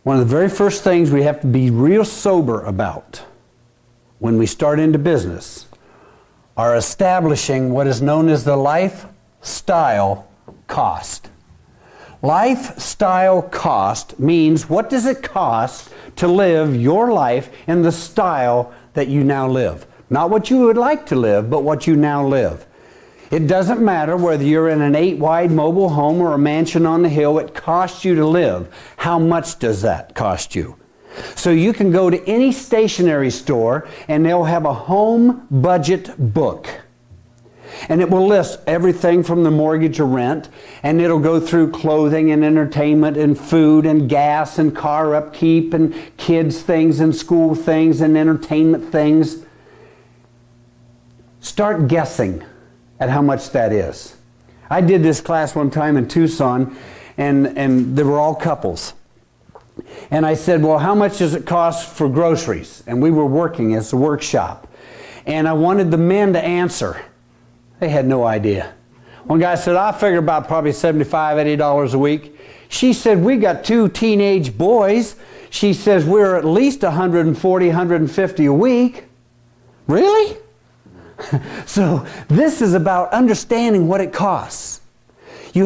One of the very first things we have to be real sober about when we start into business are establishing what is known as the lifestyle cost. Lifestyle cost means, what does it cost to live your life in the style that you now live? Not what you would like to live, but what you now live. It doesn't matter whether you're in an 8-wide mobile home or a mansion on the hill, it costs you to live. How much does that cost you? So you can go to any stationery store and they'll have a home budget book. And it will list everything from the mortgage or rent, and it'll go through clothing and entertainment and food and gas and car upkeep and kids things and school things and entertainment things. Start guessing at how much that is. I did this class one time in Tucson, and they were all couples. And I said, well, how much does it cost for groceries? And we were working as a workshop. And I wanted the men to answer. They had no idea. One guy said, I figure about probably $75, $80 a week. She said, we got 2 teenage boys. She says, we're at least $140, $150 a week. Really? So this is about understanding what it costs. You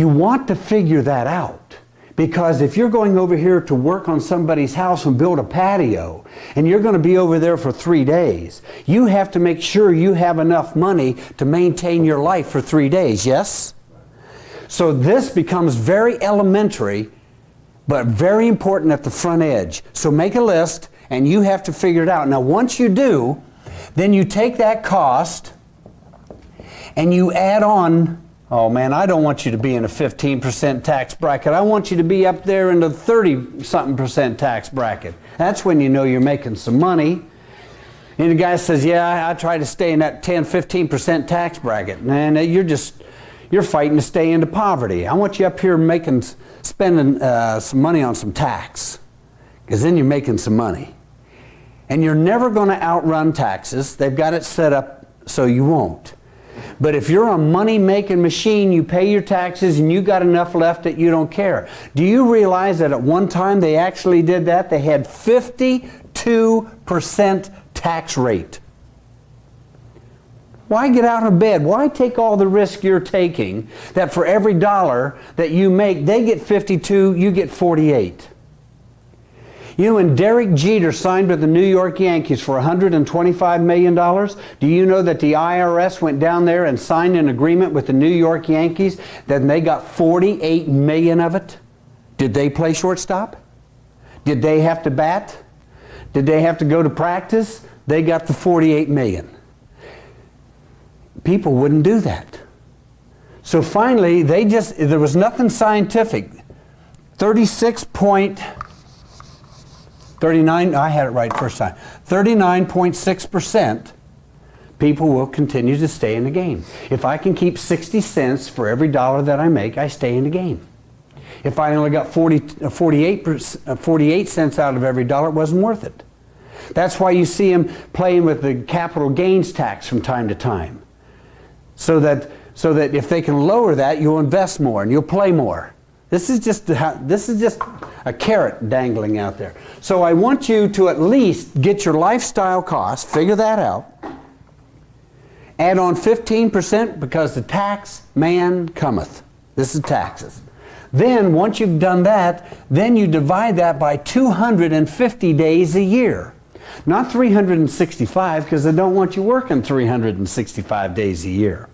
want to figure that out. Because if you're going over here to work on somebody's house and build a patio, and you're going to be over there for 3 days, you have to make sure you have enough money to maintain your life for 3 days, yes? So this becomes very elementary, but very important at the front edge. So make a list, and you have to figure it out. Now once you do, then you take that cost, and you add on, oh man, I don't want you to be in a 15% tax bracket. I want you to be up there in the 30-something% tax bracket. That's when you know you're making some money. And the guy says, yeah, I try to stay in that 10, 15% tax bracket. And you're fighting to stay into poverty. I want you up here spending some money on some tax, because then you're making some money. And you're never going to outrun taxes. They've got it set up so you won't. But if you're a money-making machine, you pay your taxes and you got enough left that you don't care. Do you realize that at one time they actually did that? They had 52% tax rate. Why get out of bed? Why take all the risk you're taking that for every dollar that you make, they get 52, you get 48? You know, when Derek Jeter signed with the New York Yankees for $125 million, do you know that the IRS went down there and signed an agreement with the New York Yankees that they got 48 million of it? Did they play shortstop? Did they have to bat? Did they have to go to practice? They got the 48 million. People wouldn't do that. So finally, there was nothing scientific. 39, I had it right first time. 39.6% people will continue to stay in the game. If I can keep 60 cents for every dollar that I make, I stay in the game. If I only got 48 cents out of every dollar, it wasn't worth it. That's why you see them playing with the capital gains tax from time to time. So that if they can lower that, you'll invest more and you'll play more. This is just a carrot dangling out there. So I want you to at least get your lifestyle costs, figure that out, add on 15% because the tax man cometh. This is taxes. Then once you've done that, then you divide that by 250 days a year. Not 365, because I don't want you working 365 days a year.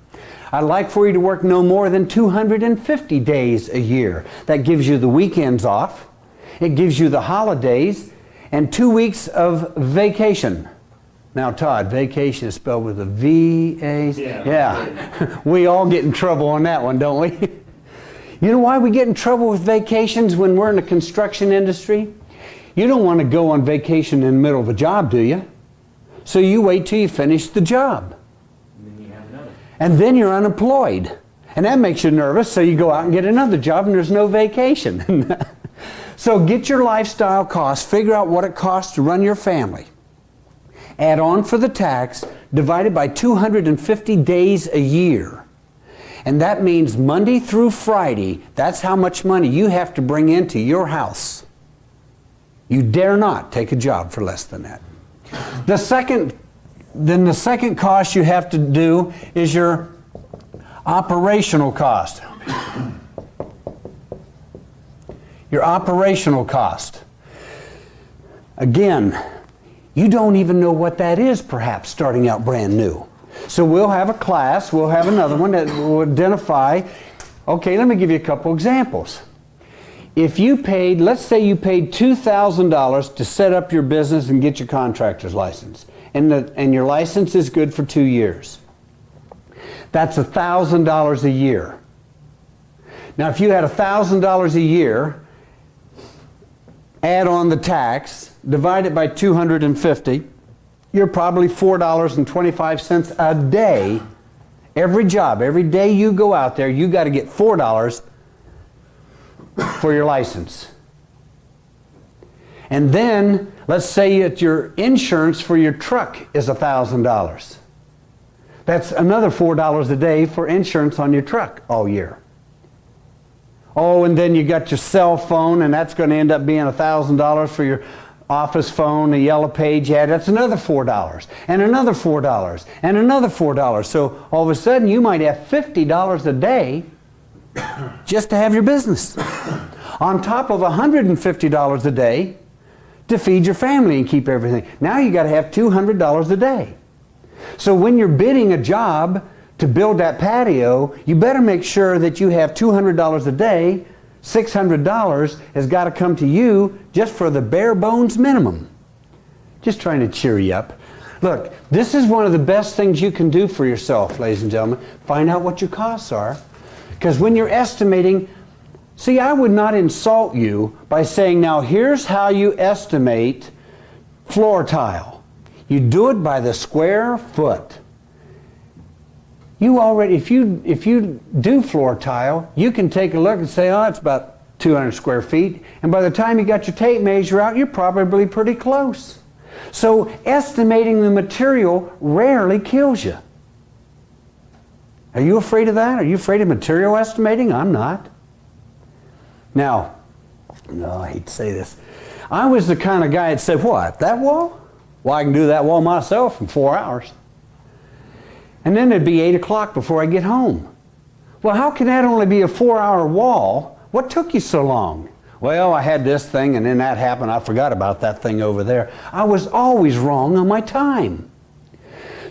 I'd like for you to work no more than 250 days a year. That gives you the weekends off. It gives you the holidays and 2 weeks of vacation. Now, Todd, vacation is spelled with a V-A. Yeah. We all get in trouble on that one, don't we? You know why we get in trouble with vacations when we're in the construction industry? You don't want to go on vacation in the middle of a job, do you? So you wait till you finish the job. And then you're unemployed. And that makes you nervous, so you go out and get another job and there's no vacation. So get your lifestyle costs, figure out what it costs to run your family. Add on for the tax, divided by 250 days a year. And that means Monday through Friday, that's how much money you have to bring into your house. You dare not take a job for less than that. The second cost you have to do is your operational cost. Your operational cost. Again, you don't even know what that is, perhaps, starting out brand new. So we'll have a class, we'll have another one that will identify, okay, let me give you a couple examples. If you paid, let's say you paid $2,000 to set up your business and get your contractor's license, and your license is good for 2 years. That's $1,000 a year. Now, if you had $1,000 a year, add on the tax, divide it by 250, you're probably $4.25 a day. Every job, every day you go out there, you got to get $4 for your license. And then, let's say that your insurance for your truck is $1,000. That's another $4 a day for insurance on your truck all year. Oh, and then you got your cell phone, and that's going to end up being $1,000 for your office phone, a yellow page ad. That's another $4, and another $4, and another $4. So all of a sudden, you might have $50 a day just to have your business, on top of $150 a day to feed your family and keep everything. Now you got to have $200 a day. So when you're bidding a job to build that patio, you better make sure that you have $200 a day. $600 has got to come to you just for the bare bones minimum. Just trying to cheer you up. Look, this is one of the best things you can do for yourself, ladies and gentlemen. Find out what your costs are. Because when you're estimating, see, I would not insult you by saying, now here's how you estimate floor tile. You do it by the square foot. You already, if you do floor tile, you can take a look and say, oh, it's about 200 square feet. And by the time you got your tape measure out, you're probably pretty close. So estimating the material rarely kills you. Are you afraid of that? Are you afraid of material estimating? I'm not. Now, no, I hate to say this. I was the kind of guy that said, what, that wall? Well, I can do that wall myself in 4 hours. And then it'd be 8 o'clock before I get home. Well, how can that only be a 4-hour wall? What took you so long? Well, I had this thing, and then that happened. I forgot about that thing over there. I was always wrong on my time.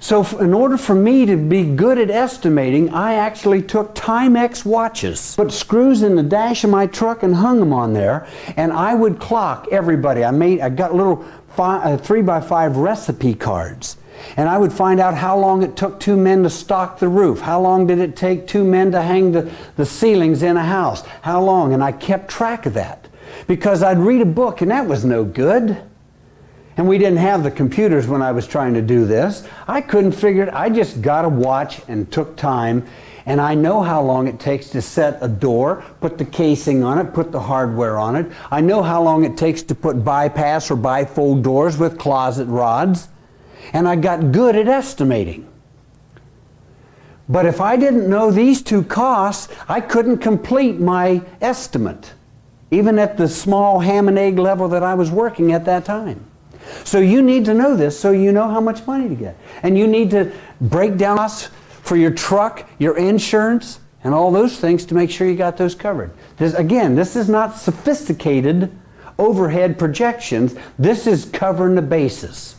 So in order for me to be good at estimating, I actually took Timex watches, put screws in the dash of my truck and hung them on there, and I would clock everybody. I got little 3x5 recipe cards. And I would find out how long it took 2 men to stock the roof. How long did it take 2 men to hang the ceilings in a house? How long? And I kept track of that. Because I'd read a book and that was no good. And we didn't have the computers when I was trying to do this. I couldn't figure it. I just got a watch and took time. And I know how long it takes to set a door, put the casing on it, put the hardware on it. I know how long it takes to put bypass or bifold doors with closet rods. And I got good at estimating. But if I didn't know these 2 costs, I couldn't complete my estimate, even at the small ham and egg level that I was working at that time. So you need to know this so you know how much money to get. And you need to break down costs for your truck, your insurance, and all those things to make sure you got those covered. Again, this is not sophisticated overhead projections. This is covering the bases.